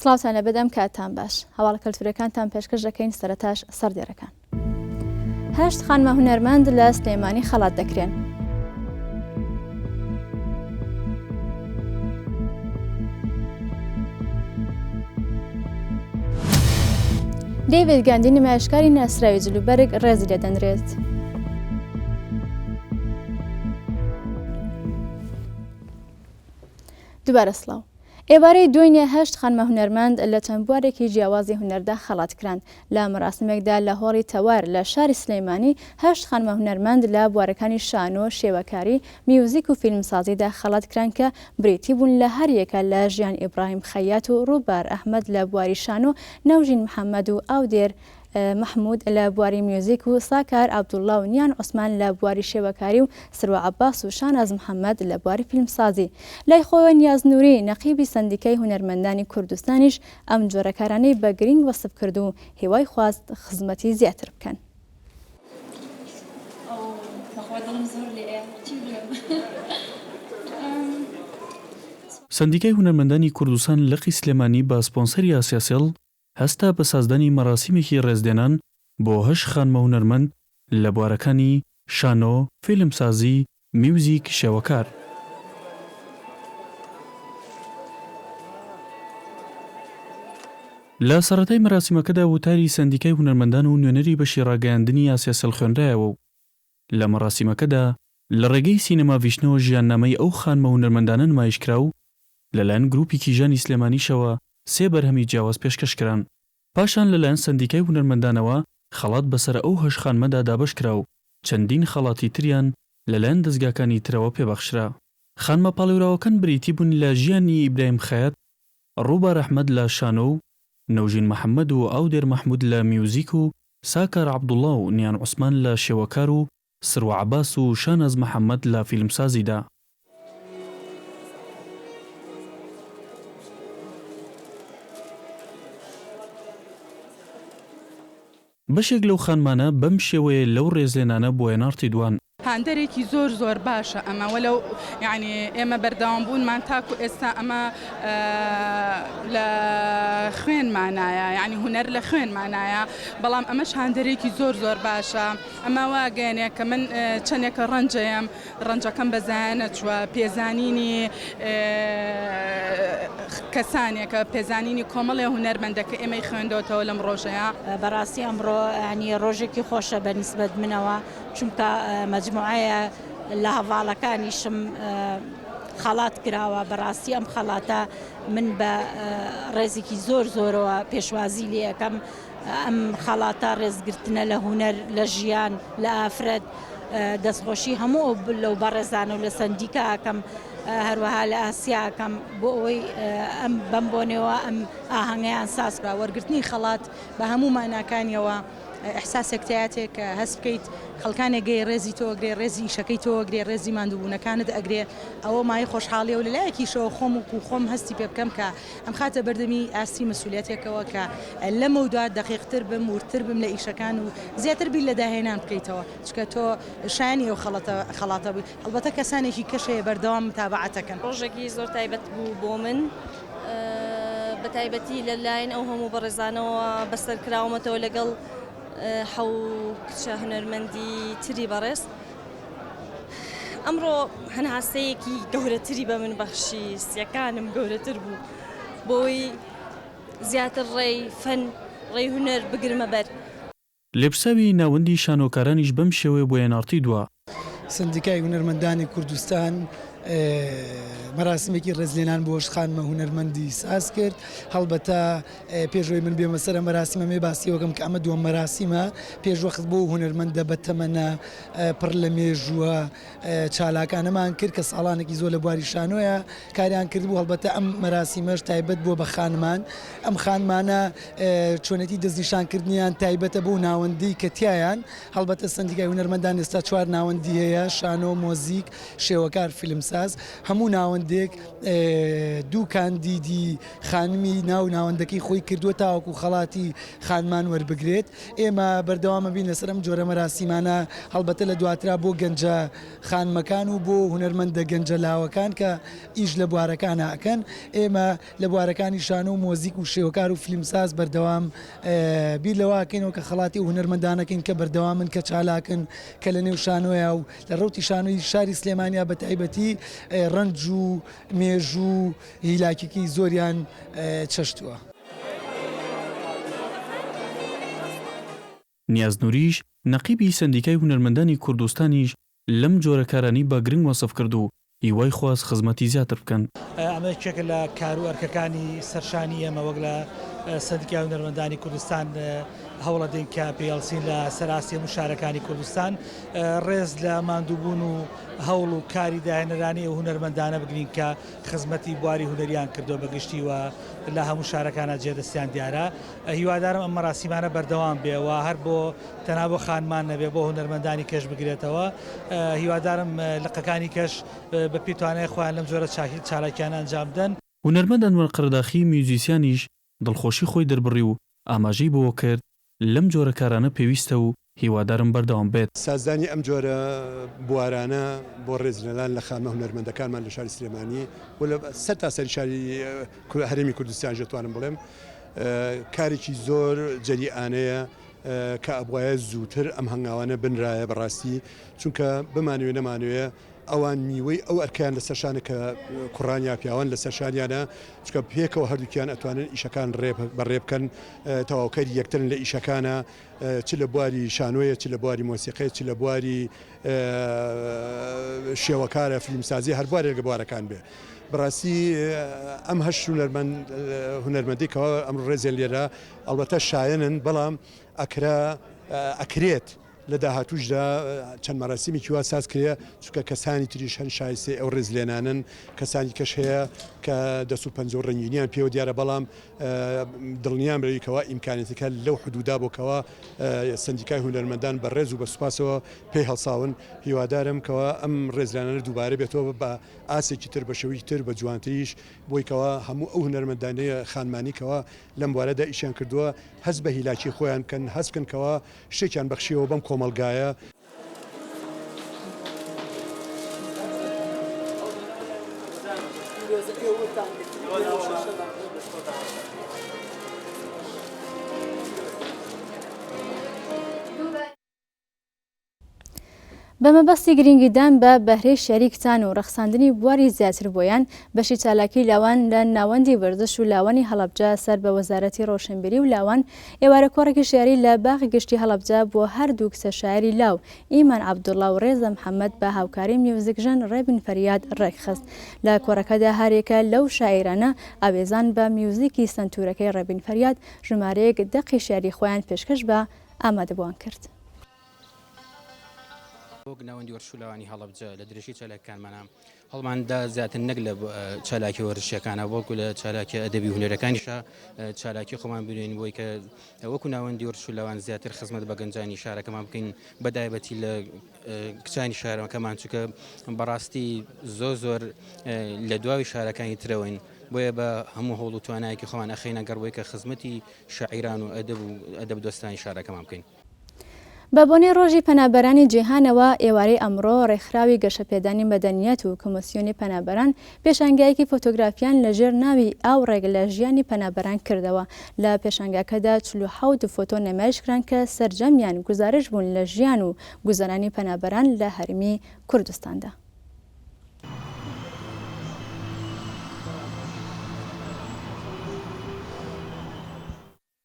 سڵاوتان لە بەدەم کاتتان باش هەواڵە کەلتورەکانتان پێشکەش دەکەین سەرەتاش سەردێڕەکان. 8 خانمە هونەرمەند لە سلێمانی خەڵات دەکرێن. دەیڤید گاندی نمایشکاری ناسراوی جلوبەرگ ڕێزی لێدەنرێت. دووبارە سڵاو. ئێوارەی دوای 8 خانمە هونەرمەند لە چەند بوارێکی جیاوازی هونەردا خەڵات کران. لە مەراسمێکدا لە هۆڵی تەوار لە شاری سلێمانی 8 خانمە هونەرمەند لە بوارەکانی شانۆ، شێوەکاری، میوزیک و فیلمسازیدا خەڵات کران کە بریتی بوون لە هەریەکە لە ژیان ئیبراهیم خەیات و ڕووبار ئەحمەد لە بواری شانۆ، نەوژین محەممەد و ئاودێر محمود لە بواری میوزیک و ساکار عەبدوڵڵا و نیان عوسمان لە بواری شێوەکاری و سروە عەباس و شاناز محەممەد لە بواری فیلمسازی. لای خۆوە نیاز نووری نەقیبی سەندیکای هونەرمەندانی کوردستانیش ئەم جۆرەکارانەی بە گرنگ وەسف کرد و هیوای خواست خزمەتی زیاتر بکەن. سەندیکای هونەرمەندانی کوردستان لەقی سلێمانی بە سپۆنسەری ئاسیاسێڵ هەستا بە سازدانی مەراسیمێکی ڕێزدێنان بۆ 8 خانمە هونەرمەند لە بوارەکانی شانۆ، فیلمسازی، میوزیک، شێوەکار. لە سەرەتای مەراسیمەکەدا وتاری سەندیکای هونەرمەندان و نوێنەری بەشی ڕاگەیاندنی ئاسیاسێڵ خوێنرایەوە و لە مەراسیمەکەدا لە ڕێگەی سینەما ڤیشنەوە ژیاننامەی ئەو خانمە هونەرمەندانە نمایشکرا و لەلایەن گروپێکی ژانی سلێمانیشەوە 3 بەرهەمی جیاواز پێشکەشکران. پاشان لەلایەن سەندیکای هونەرمەندانەوە خەڵات بەسەر ئەو 8 خانمەدا دابەش کرا و چەندین خەڵاتی تریان لەلایەن دەستگاکانی ترەوە پێبەخشرا. خانمە پاڵێوراوەکان بریتی بوون لە ژیانی ئیبراهیم خەیات، ڕووبار ئەحمەد لە شانۆ و نەوژین محەممەد و ئاودێر محمود لە میوزیک و ساکار عەبدوڵڵا و نیان عوسمان لە شێوەکار و سروە عەباس و شاناز محەممەد لە فیلمسازیدا. بەشێک لەو خانمانە بەم شێوەیە لەو ڕێزلێنانە بۆ هێنارتی دوان. هەندێکی زۆر باشە ئەمە وەلەو یعنی ئێمە بەردەوام بوونمان تاکو ئێستا ئەمە لە خوێنمانایە، یعنی هونەر لە خوێنمانایە، بەڵام ئەمەش هەندێکی زۆر باشە. ئەمە واگەێنێ کە من چەندێکە ڕەنجەیەم، ڕەنجەکەم بەزانە چوە پێزانینی کەسانێکە پێزانینی کۆمەڵێ هونەرمەندەکە ئێمەی خوێندەوەتەوە لەم ڕۆژەیە. بەڕاستی ئەمڕۆ ینی ڕۆژێکی خۆشە بەنسبەت منەوە، چونکە مەجموعەیە لە هەڤاڵەکانیشم خەڵات کراوە. بەڕاستی ئەم خەڵاتە من بە ڕێزێکی زۆرەوە پێشوازی لێ یەکەم. ئەم خەڵاتە ڕێزگرتنە لە هونەر، لە ژیان، لە ئافرەت، دەستخۆشی هەموو لەو بەڕێزانە و لە سەندیکاکەم هەروەها لە ئاسیاکەم بۆ ئەوەی ئەم بەم بۆنەوە ئەم ئاهەنگیان سازکرا. وەرگرتنی خەڵات بە هەموو ماناکانیەوە ئەحساسێک تایاتێک کە هەست بکەیت خەڵکانێک گەی ڕێزی تۆ ئەگرێ، ڕێزی ئیشەکەی تۆ ئەگرێ، ڕێزی ماندووبوونەکانت ئەگرێ. ئەوە مای خۆشحاڵیە و لەلایەکیشەوە خۆم هەستی پێ بکەم کە ئەم خاتە بەردەمی ئاستی مەسئولیەتێکەوە کە لەمە دوات دەقیقتر بم، ورتر بم لە ئیشەکان و زیاتر بیر لە داهێنان بکەیتەوە، چکە تۆ شایانی ئەو خەڵاتە بووی. هەڵبەتە کەسانێکی کەشەیە بەردەوام متابعەتەکەن. ڕۆژێکی زۆر تایبەت بوو بۆ من، بە تایبەتی لەلایەن ئەو هەموو بەڕێزانەوە بەسەرکراومەتەوە لەگەڵ حەو کچە هونەرمەندی تری بەڕێز. ئەمڕۆ هەناسەیەکی گەورەتری بە من بەخشی، سیەکانم گەورەتر بوو بۆی زیاتر ڕێی فەن، ڕێی هونەر بگرمە بەر. لێپساوی ناوەندی شانۆکارانیش بەم شێوەیە بۆ هێنارتی دووە. سەندیکای هونەرمەندانی کوردستان مەراسمێکی ڕێزلێنان بۆ 8 خانمە هونەرمەندی ساز کرد. هەڵبەتە پێشەوەی من بێمە سەر مەراسیمە مێ باسیەوەکەم کە ئەمە دووەم مەراسیمە پێشوەخت بۆ هونەرمەندە بە تەمەنە پڕ لە مێژووە چالاکانەمان کرد کە ساڵانێکی زۆر لە بواری شانۆیە کاریان کردبوو. هەڵبەتە ئەم مەراسیمەش تایبەت بۆ بە خانمان. ئەم خانمانە چۆنەتی دەستنیشانکردنیان تایبەتە بۆ ناوەندی کە تایان. هەڵبەتە سەندیکای هونەرمەندان ئێستا 4 ناوەندی هەیە: شانۆ، مۆزیک، شێوەکار، فیلمساز. فیلمساز هەموو ناوەندێک دوو کاندیدی خانمی ناوەندەکەی خۆی کردووە تاوەکو خەڵاتی خانمان وەربگرێت. ئێمە بەردەوامە بین لەسەر ئەم جۆرە مەراسیمانە هەڵبەتە لە دواترا بۆ گەنجە خانمەکان و بۆ هونەرمەندە گەنجە لاوەکان کە ئیش لە بوارەکان ئەکەن. ئێمە لە بوارەکانی شانە و مۆزیک و شێوەکار و فیلمساز بەردەوام بیر لەواکەینەوە کە خەڵاتی و هونەرمەندانەکەین کە بەردەوامن کە چالاکن کە لە نێو شانۆیە و لە ڕوتی شانۆی شاری سلێمانیا بە تایبەتی ڕنج و مێژوو هیلاکێکی زۆریان چەشتووە. نیاز نوریش نەقیبی سندیکای هونەرمەندانی کوردستانیش لەم جۆرە کارانی بە گرنگ وەسف کرد و هیوای خواست خزمەتی زیاتر بکەن. ئەمەکێکە لە کار و ئەرکەکانی سەرشانی ئێمە وەک لە سندیکای هونەرمەندانی کوردستان هەوڵە دێن کە پێڵسین لە سەراسی مشارەکانی کوردستان ڕێز لە ماندووبوون و هەوڵ و کاری داهێنەرانی ئەو هونەرمەندانە بگرین کە خزمەتی بواری هونەریان کردو بەگشتی و لە هەموو شارەکانە جێدەستیان دیارە. هیوادارم ئەم مەراسیمانە بەردەوام بێەوە هەر بۆ تەنها بۆ خانمان نەبێ بۆ هونەرمەندانی کەش بگرێتەوە. هیوادارم لقەکانی کەش بە پێتوانای خۆیان لەم جۆرە چالاکیانە ئەنجام بدەن. هونەرمەند ئەنوەر قەرداخی میوزیسیانیش دڵخۆشی خۆی دەربڕی و ئاماژەی بۆ کرد لەم جۆرە کارانە پێویستە و هیوادارم بەردەوام بێت. سازدانی ئەم جۆرە بوارانە بۆ ڕێزلەلان لە خانمە هونەرمەندەکانمان لە شاری سلێمانی و لە سەر تا سەری شاری هەرێمی کوردستان دەتوانم بڵێم کارێکی زۆر جەریئانەیە کە ئەبوایە زووتر ئەم هەنگاوانە بنرایە بەڕاستی چونکە بمانوێ نەمانوێ ئەوان میوەی ئەو ئەرکیان لە سەرشانە کە کوڕانیا پیاوان لە سەرشانیانە چکە پێکەوە هەردووکیان ئەتوانن ئیشەکان بەڕێ بکەن تەواوکەری یەکترن لە ئیشەکانە چ لە بواری شانۆیە چ لە بواری مۆسیقی چ لە بواری شێوەکارە فیلمسازی هەر بوارێک لە بوارەکان بێ. بەڕاستی ئەم هەشت هونەرمەندێکەوە ئەم ڕێزێن لێرە ئەڵبەتە شایەنن بەڵام ئەکرێت لە داهاتووشدا چەند مەراسیمێکی وا ساز کرێ چونکە کەسانی تریش هەن شایستێ ئەو ڕێزلێنانن کەسانی کەش هەیە کە دەست و پەنجە و ڕەنگینیان پێوە دیارە بەڵام دڵنیان بەوەیکەوە ئیمکانێتەکە لەو حدودا بۆکەوە سندیکای هونەرمەندان بە ڕێز و بە سوپاسەوە پێی هەڵساون. هیوادارم کەوە ئەم ڕێزلانە دووبارە بێتەوە بە ئاسێکی تر بە شێوەیەکی تر بە جوانتریش بۆیکەوە هەموو ئەو هونەرمەندانەیە خانمانیکەوە لەم بوارەدا ئیشیان کردووە هەست بە هیلاکی خۆیان بکەن هەست بکەنکەوە شتێکیان بەخشیەوە بەم کۆمەلگایە. بە مەبەستی گرنگیدان بە بەهرەی شەریکتان و ڕەخساندنی بواری زیاتر بۆیان بەشی چالاکی لاوان لە ناوەندی وەرزش و لاوانی هەڵەبجە سەر بە وەزارەتی ڕۆشنبیری و لاوان ئێوارە کۆڕێکی شێری لە باغی گشتی هەڵەبجە بۆ هەردوو کسە شاعری لاو ئیمان عەبدوڵڵا و ڕێزە محەممەد بە هاوکاری میوزیکژن ڕێبین فەریاد ڕێکخست. لە کۆڕەکەدا هەرێکە لەو شاعیرانە ئاوێزان بە میوزیکی سنتورەکەی ڕێبین فەریاد ژمارەیەک دەقی شێری خۆیان پێشکەش بە ئامادەبووان کرد. بۆ ناوەندی وەرشولاوانی هەڵەبجە لە درێژی چالاکیەکانمانە هەڵماندا زیاتر نەک لە چالاکی وەرشیەکانە بۆکو لە چالاکی ئەدەبی هونەرەکانیشە چالاکی خۆمان بینین بۆی کە وەکو ناوەندی وەرشولاوان زیاتر خزمەت بە گەنجانی شارەکەمان بکەین بەدایبەتی لە کچانی شارەکەمان چونکە بەڕاستی زۆر لە دواوی شارەکانی ترەوەین بۆیە بە هەموو هەوڵ و توانایەکی خۆمان ئەخینە گەڕبووی کە خزمەتی شاعیران و ئەدەب دۆستانی شارەکەمان بکەین. بە بۆنەی ڕۆژی پەنابەرانی جیهانەوە ئێوارەی ئەمڕۆ ڕێکخراوی گەشەپێدانی مەدەنیەت و کۆمسیۆنی پەنابەران پێشانگایەکی فۆتۆگرافیان لەژێر ناوی ئاو ڕێگ لە ژیانی پەنابەران کردەوە. لە پێشانگاکەدا 47 فۆتۆ نمایشکران کە سەرجەمیان گزارش بوون لە ژیان و گوزەرانی پەنابەران لە هەرمی کوردستاندا.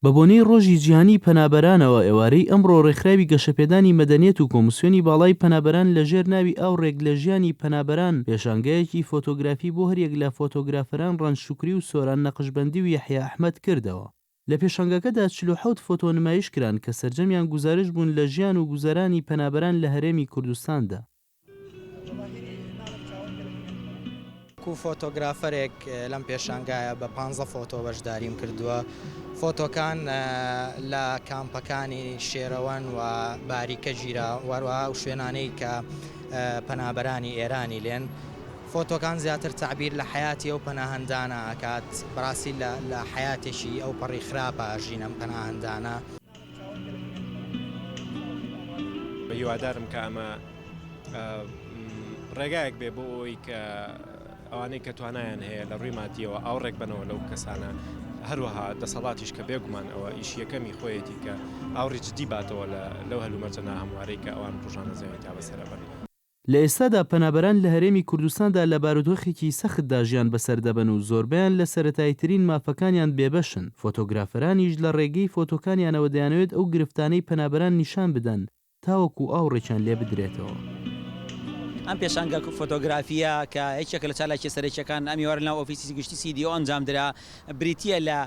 بە بۆنەی ڕۆژی جیهانی پەنابەرانەوە ئێوارەی ئەمڕۆ ڕێکخراوی گەشەپێدانی مەدەنیەت و کۆمسیۆنی باڵای پەنابەران لەژێر ناوی ئاو ڕێگ لە ژیانی پەنابەران پێشانگایەکی فۆتۆگرافی بۆ هەریەک لە فۆتۆگرافەران ڕەنشوکری و سۆران نەقشبەندی و یەحیا ئەحمەد کردەوە. لە پێشانگاکەدا 47 فۆتۆ نمایشکران کە سەرجەمیان گزارش بوون لە ژیان و گوزەرانی پەنابەران لە هەرێمی کوردستاندا. فۆتۆگرافەرێک لەم پێشانگایە بە 15 فۆتۆ بەشداریم کردووە. فۆتۆکان لە کامپەکانی شێرەوەن و باریکە ژیرا وەروە و شوێنانەی کە پەنابەرانی ئێرانی لێن فۆتۆکان زیاتر تعبیر لە حیاتی ئەو پەناهەندانە ئەکات بەڕاستی لە حیاتێکی ئەو پەڕی خراپە ژینەم پەناهەندانە. هیوادارم کە ئەمە ڕێگایەک بێ بۆ ئەوی کە ئەوانەی کە توانایان هەیە لە ڕووی مادیەوە ئاوڕێک بنەوە لەو کەسانە هەروەها دەسەڵاتیش کە بێگومان ئەوە ئیش یەکەمی خۆیەتی کە ئاوڕێ جدی باتەوە لەو هەلومەرجە ناهەموارەی کە ئەوان ڕۆژانە زەوی تا بەسەرەبەن. لە ئێستادا پەنابەران لە هەرێمی کوردستاندا لە بارودۆخێکی سەختدا ژیان بەسەر دەبن و زۆربیان لە سەرەتاییترین مافەکانیان بێبەشن. فۆتۆگرافەرانیش لە ڕێگەی فۆتۆکانیانەوە دەیانەوێت ئەو گرفتانەی پەنابەران نیشان بدەن تاوەکو ئاوڕێکیان لێ بدرێتەوە. ئەم پێشانگە فۆتۆگرافیە کە هیچێکە لە چالاکی سەرەکیەکان ئەمیوار لەناو ئۆفیسی گشتی سیدیۆ ئەنجامدرا بریتە لە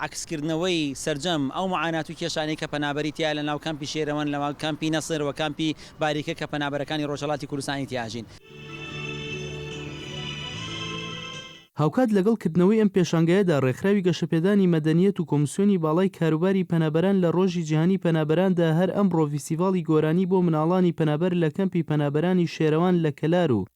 عکسکردنەوەی سەرجەم ئەو معانات و کێشانەی کە پەنابەریتیا لە ناو کەمپی شێرەوەن لە کەمپی نەسر و کەمپی باریکە کە پەنابەرەکانی ڕۆژهەڵاتی کوردستانی تیاژین. هاوکات لەگەڵکردنەوەی ئەم پێشانگەیەدا ڕێکخراوی گەشەپێدانی مەدەنیەت و کۆمسیۆنی باڵای کاروباری پەنابەران لە ڕۆژی جیهانی پەنابەراندا هەر ئەمڕۆ فیستیڤاڵی گۆرانی بۆ مناڵانی پەنابەر لە کەمپی پەنابەرانی شێرەوان لە کەلار و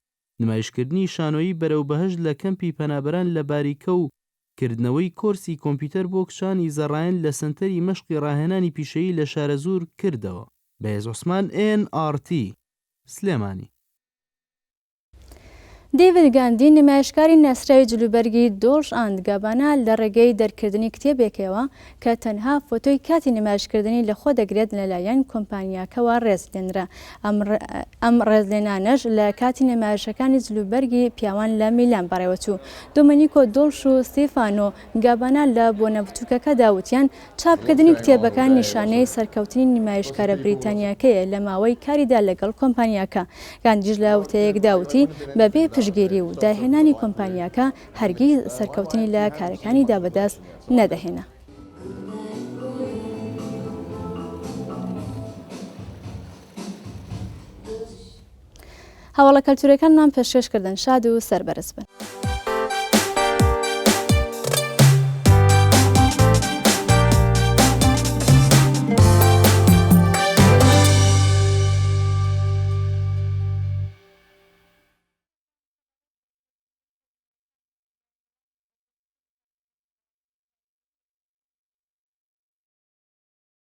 نمایشکردنی شانۆیی بەرەوبەهەشت لە کەمپی پەنابەران لە باریکە و کردنەوەی کۆرسی کۆمپیوتەر بۆ کشانی زەڕایەن لە سنتەری مەشقی ڕاهێنانی پیشەیی لە شارەزور کردەوە. بەهێز عوسمان NRT سلێمانی. دیڤید گاندی نمایشکاری ناسراوی جلوبەرگی دۆژ ئاندگابانە لە ڕێگەی دەرکردنی کتێبێکەوە کە تەنها فۆتۆی کاتی نمایشکردنی لەخۆ دەگرێت لەلایەن کۆمپانیاکەوە ڕێزلێنرا. ئەم ڕێزلێنانەش لە کاتی نمایشەکانی جلوبەرگی پیاوان لە میلان بەڕێوەچوو. دومینیکۆ دۆڵش و ستیفانۆ گابانە لە بۆنە بچووکەکەدا وتیان چاپکردنی کتێبەکان نیشانەی سەرکەوتنی نمایشکارە بریتانیاکەیە لە ماوەی کاریدا لەگەڵ کۆمپانیاکە. گاندیش لە وتەیەکدا وتی بەبێ پشگیری و داهێنانی کۆمپانیاکە هەرگیز سەرکەوتنی لە کارەکانیدا بەدەست نەدەهێنا. هەواڵە کەلتورەکانمان پێشکەشکردن شاد و سەربەرز بن.